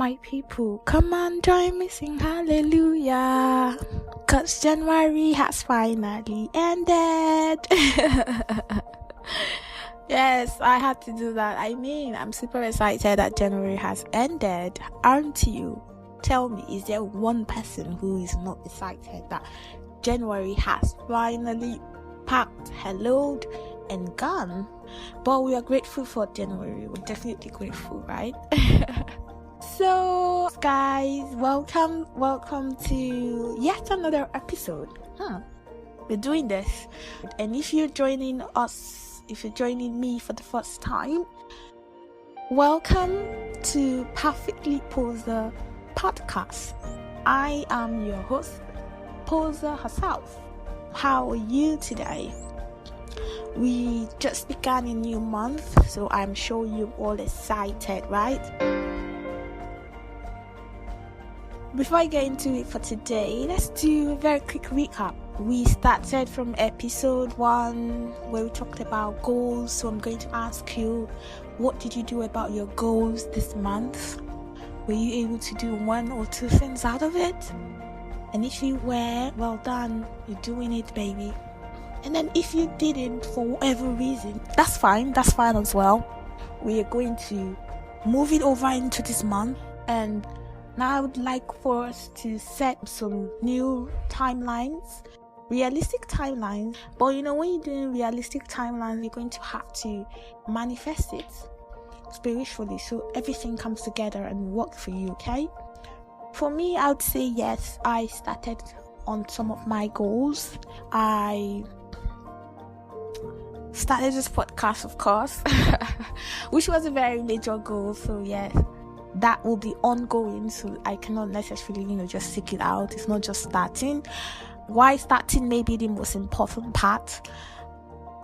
My people, come on, join me, sing hallelujah, 'cause January has finally ended. Yes, I had to do that. I mean, I'm super excited that January has ended, aren't you? Tell me, is there one person who is not excited that January has finally packed, helloed, and gone? But we are grateful for January. We're definitely grateful, right? So, guys, welcome to yet another episode. We're doing this, and if you're joining me for the first time, welcome to Perfectly Posa podcast. I am your host, Posa herself. How are you today? We just began a new month, so I'm sure you're all excited, right? Before I get into it for today, let's do a very quick recap. We started from episode 1 where we talked about goals. So I'm going to ask you, what did you do about your goals this month? Were you able to do 1 or 2 things out of it? And if you were, well done, you're doing it, baby. And then if you didn't for whatever reason, that's fine as well. We are going to move it over into this month, and now I would like for us to set some new timelines, realistic timelines. But when you're doing realistic timelines, you're going to have to manifest it spiritually, so everything comes together and work for you, okay? For me, I would say yes, I started on some of my goals. I started this podcast, of course, which was a very major goal, so yes, that will be ongoing, so I cannot necessarily just seek it out. It's not just starting. Why starting may be the most important part.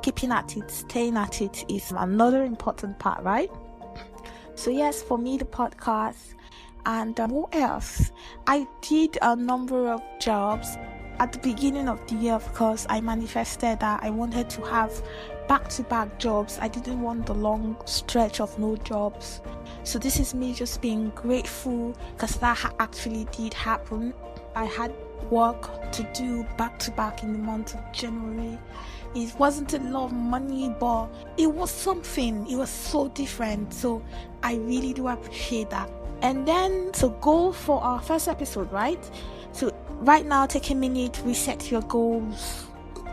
Keeping at it, staying at it is another important part, right? So yes, for me, the podcast. And what else? I did a number of jobs. At the beginning of the year, of course, I manifested that I wanted to have back-to-back jobs. I didn't want the long stretch of no jobs. So this is me just being grateful because that actually did happen. I had work to do back-to-back in the month of January. It wasn't a lot of money, but it was something. It was so different. So I really do appreciate that. And then, so goal for our first episode, right? So right now, take a minute, reset your goals,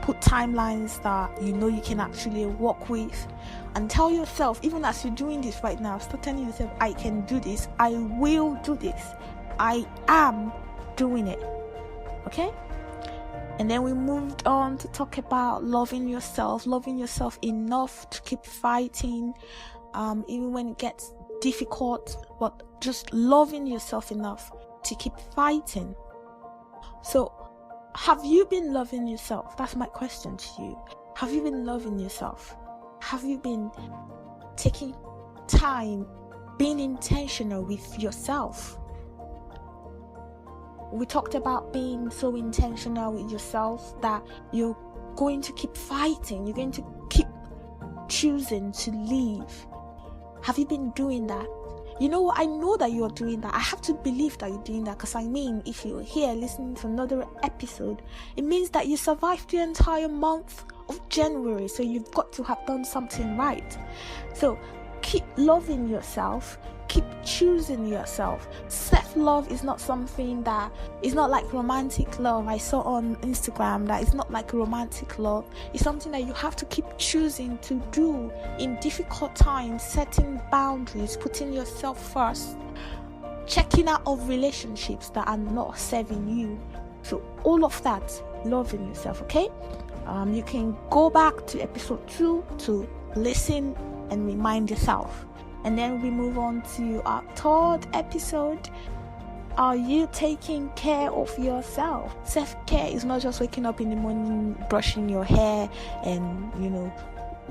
put timelines that you can actually work with, and tell yourself, even as you're doing this right now, start telling yourself, I can do this, I will do this, I am doing it, okay? And then we moved on to talk about loving yourself enough to keep fighting, even when it gets difficult, but just loving yourself enough to keep fighting. So, have you been loving yourself? That's my question to you. Have you been loving yourself? Have you been taking time, being intentional with yourself? We talked about being so intentional with yourself that you're going to keep fighting. You're going to keep choosing to leave. Have you been doing that? I know that you're doing that. I have to believe that you're doing that, because if you're here listening to another episode, it means that you survived the entire month of January. So you've got to have done something right. So keep loving yourself. Keep choosing yourself. Self-love is not something that is not like romantic love. I saw on Instagram that it's not like romantic love. It's something that you have to keep choosing to do in difficult times, setting boundaries, putting yourself first, checking out of relationships that are not serving you. So all of that, loving yourself, okay? You can go back to episode 2 to listen and remind yourself. And then we move on to our 3rd episode. Are you taking care of yourself? Self-care is not just waking up in the morning, brushing your hair and,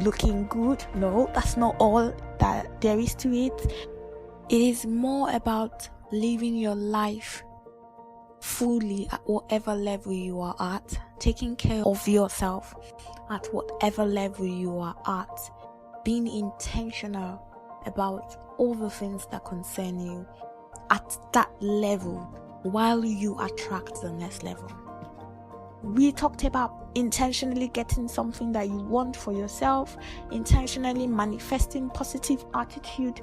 looking good. No, that's not all that there is to it. It is more about living your life fully at whatever level you are at. Taking care of yourself at whatever level you are at. Being intentional about all the things that concern you. at that level while you attract the next level. We talked about intentionally getting something that you want for yourself, intentionally manifesting positive attitude.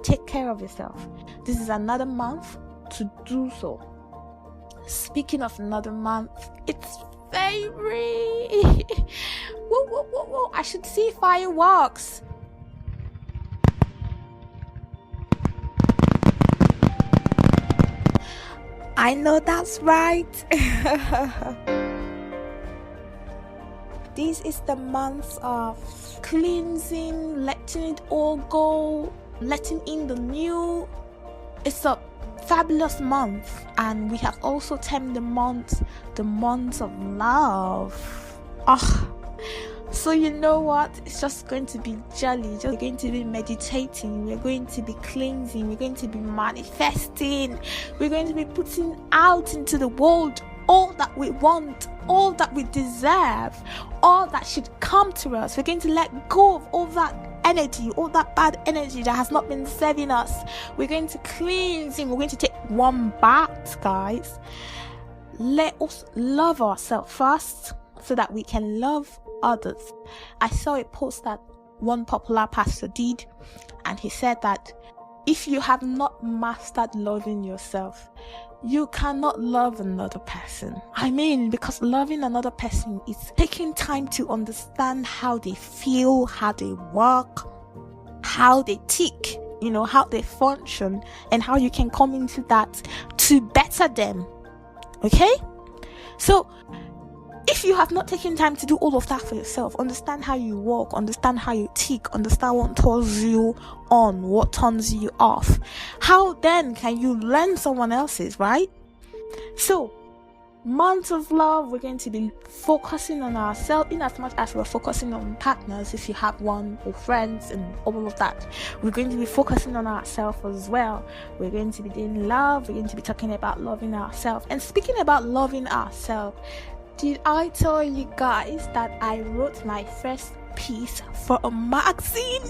Take care of yourself. This is another month to do so. Speaking of another month, it's February. Whoa, whoa, whoa, whoa. I should see fireworks. I know that's right. This is the month of cleansing, letting it all go, letting in the new. It's a fabulous month, and we have also termed the month of love. So you know what? It's just going to be jolly. Just going to be meditating. We're going to be cleansing. We're going to be manifesting. We're going to be putting out into the world all that we want, all that we deserve, all that should come to us. We're going to let go of all that energy, all that bad energy that has not been serving us. We're going to cleanse. We're going to take one bath, guys. Let us love ourselves first so that we can love others. I saw a post that one popular pastor did, and he said that if you have not mastered loving yourself, you cannot love another person. I mean, because loving another person is taking time to understand how they feel, how they work, how they tick, how they function, and how you can come into that to better them. Okay? So, if you have not taken time to do all of that for yourself, understand how you walk, understand how you tick, understand what turns you on, what turns you off, how then can you learn someone else's, right? So, month of love, we're going to be focusing on ourselves in as much as we're focusing on partners, if you have one, or friends and all of that. We're going to be focusing on ourselves as well. We're going to be doing love. We're going to be talking about loving ourselves. And speaking about loving ourselves, did I tell you guys that I wrote my first piece for a magazine?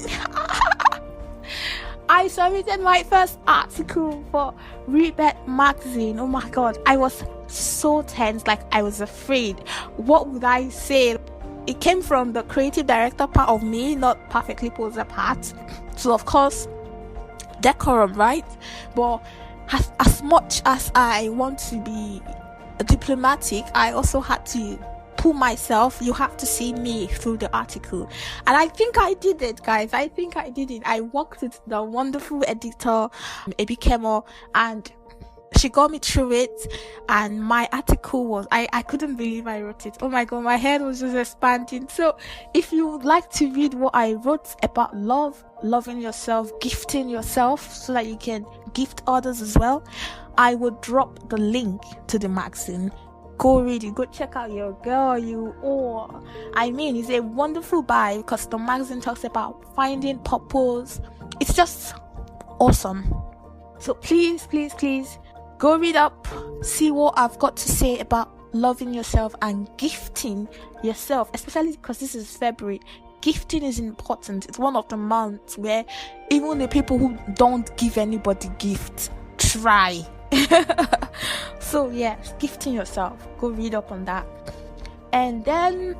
I submitted my first article for Rebirth magazine. Oh my god, I was so tense, like I was afraid. What would I say? It came from the creative director part of me, not Perfectly Posa part. So of course, decorum, right? But as much as I want to be diplomatic, I also had to pull myself. You have to see me through the article, and I think I did it, guys. I worked with the wonderful editor, Ebi Kemo, and she got me through it. And my article was, I couldn't believe I wrote it. Oh my god, my head was just expanding. So if you would like to read what I wrote about love, loving yourself, gifting yourself so that you can gift others as well, I will drop the link to the magazine. Go read it. Go check out your girl, it's a wonderful buy because the magazine talks about finding purpose. It's just awesome. So please, please, please go read up, see what I've got to say about loving yourself and gifting yourself, especially because this is February. Gifting is important. It's one of the months where even the people who don't give anybody gifts try. So yes, gifting yourself. Go read up on that. And then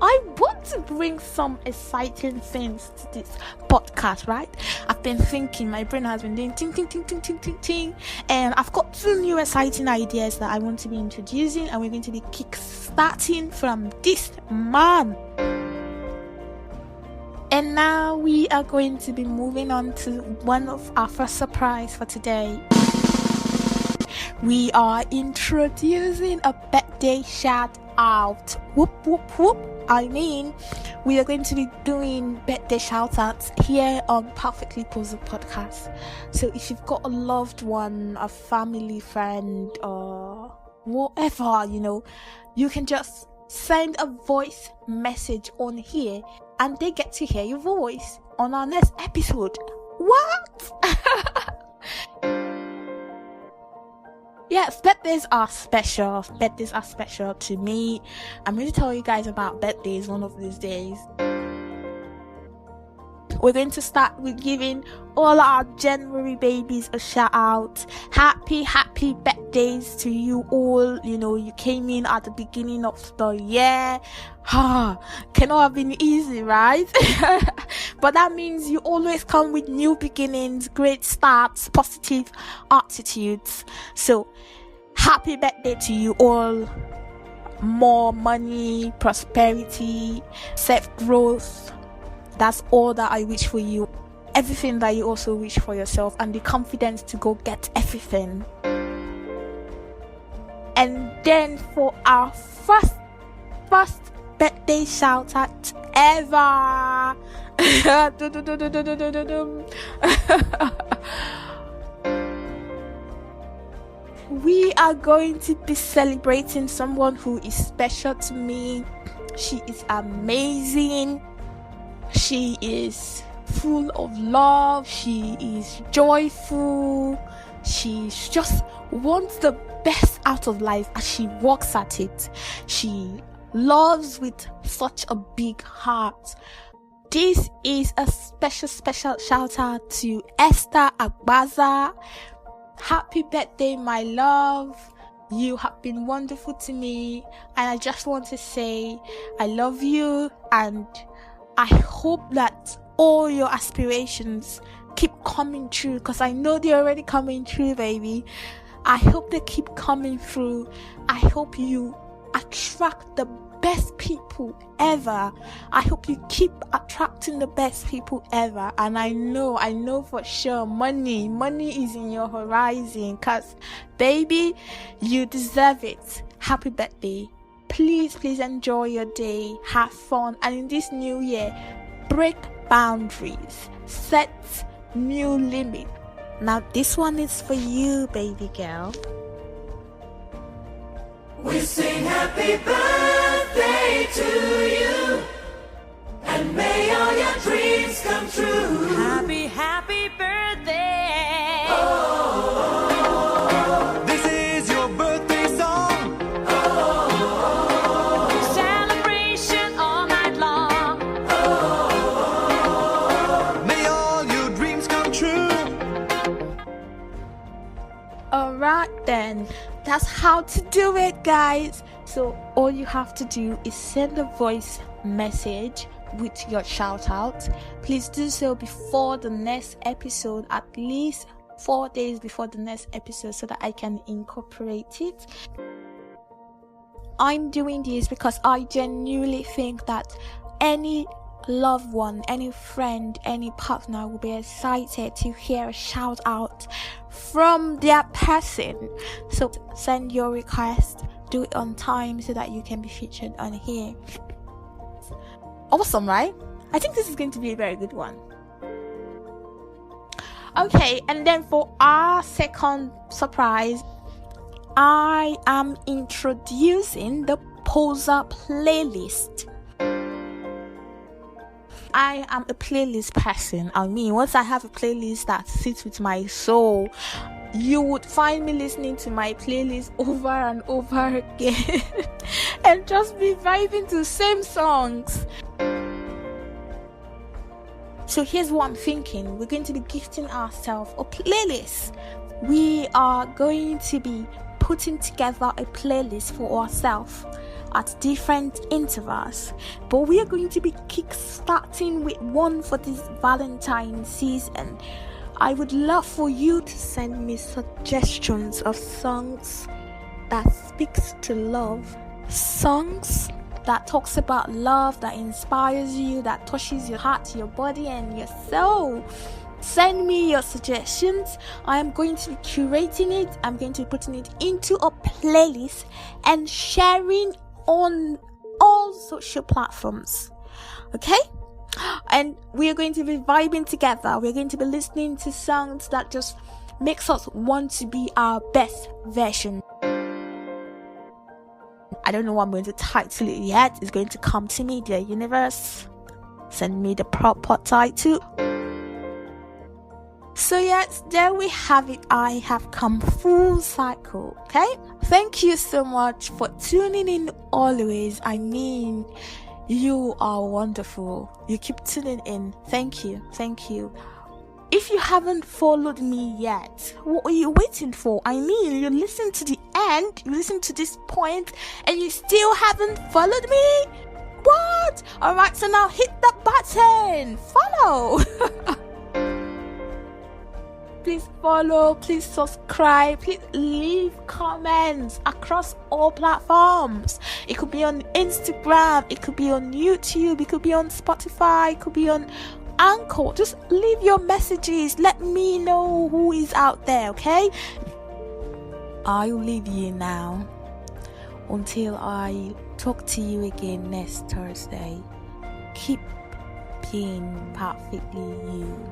I want to bring some exciting things to this podcast, right? I've been thinking, my brain has been doing ting ting ting ting ting ting ting, and I've got 2 new exciting ideas that I want to be introducing, and we're going to be kick-starting from this month. And now we are going to be moving on to one of our first surprise for today. We are introducing a birthday shout out. Whoop whoop whoop. We are going to be doing birthday shout outs here on Perfectly Posa podcast. So if you've got a loved one, a family friend, or whatever, you can just send a voice message on here and they get to hear your voice on our next episode. What? Yes, birthdays are special. Birthdays are special to me. I'm going to tell you guys about birthdays one of these days. we're going to start with giving all our January babies a shout out. Happy birthdays to you all. You came in at the beginning of the year. Cannot have been easy, right? But that means you always come with new beginnings, great starts, positive attitudes. So happy birthday to you all. More money, prosperity, self-growth. That's all that I wish for you. Everything that you also wish for yourself, and the confidence to go get everything. And then for our first birthday shout out ever. We are going to be celebrating someone who is special to me. She is amazing. She is full of love. She is joyful. She just wants the best out of life as she works at it. She loves with such a big heart. This is a special shout out to Esther Agbaza. Happy birthday, my love. You have been wonderful to me, and I just want to say I love you, and I hope that all your aspirations keep coming true, because I know they're already coming true, baby. I hope they keep coming through. I hope you attract the best people ever. I hope you keep attracting the best people ever. And I know for sure money is in your horizon, because baby, you deserve it. Happy birthday. Please enjoy your day, have fun, and in this new year, break boundaries, set new limits. Now this one is for you, baby girl. We sing happy birthday to you, and may all your dreams come true. Happy birthday. Oh, this is your birthday song. Oh, celebration all night long. Oh, may all your dreams come true. Alright then, that's how to do it, guys. So all you have to do is send a voice message with your shout out. Please do so before the next episode, at least 4 days before the next episode, so that I can incorporate it. I'm doing this because I genuinely think that any loved one, any friend, any partner will be excited to hear a shout out from their person. So send your request, do it on time so that you can be featured on here. Awesome, right? I think this is going to be a very good one. Okay, and then for our second surprise, I am introducing the Posa playlist. I am a playlist person. I mean, once I have a playlist that sits with my soul, you would find me listening to my playlist over and over again and just be vibing to the same songs. So here's what I'm thinking. We're going to be gifting ourselves a playlist. We are going to be putting together a playlist for ourselves at different intervals, but we are going to be kick-starting with one for this Valentine's season. I would love for you to send me suggestions of songs that speaks to love, songs that talks about love, that inspires you, that touches your heart, your body and your soul. Send me your suggestions. I am going to be curating it. I'm going to be putting it into a playlist and sharing on all social platforms. Okay? And we are going to be vibing together. We're going to be listening to songs that just makes us want to be our best version. I don't know what I'm going to title it yet. It's going to come to me, dear universe. Send me the proper title. So yes, there we have it. I have come full cycle. Okay, thank you so much for tuning in always. I mean, You are wonderful. You keep tuning in. Thank you. Thank you. If you haven't followed me yet, what are you waiting for? I mean, you listen to the end, you listen to this point, and you still haven't followed me? What? Alright, so now hit the button. Follow. Please follow, please subscribe, please leave comments across all platforms. It could be on Instagram, it could be on YouTube, it could be on Spotify, it could be on Anchor. Just leave your messages. Let me know who is out there, okay? I'll leave you now until I talk to you again next Thursday. Keep being perfectly you.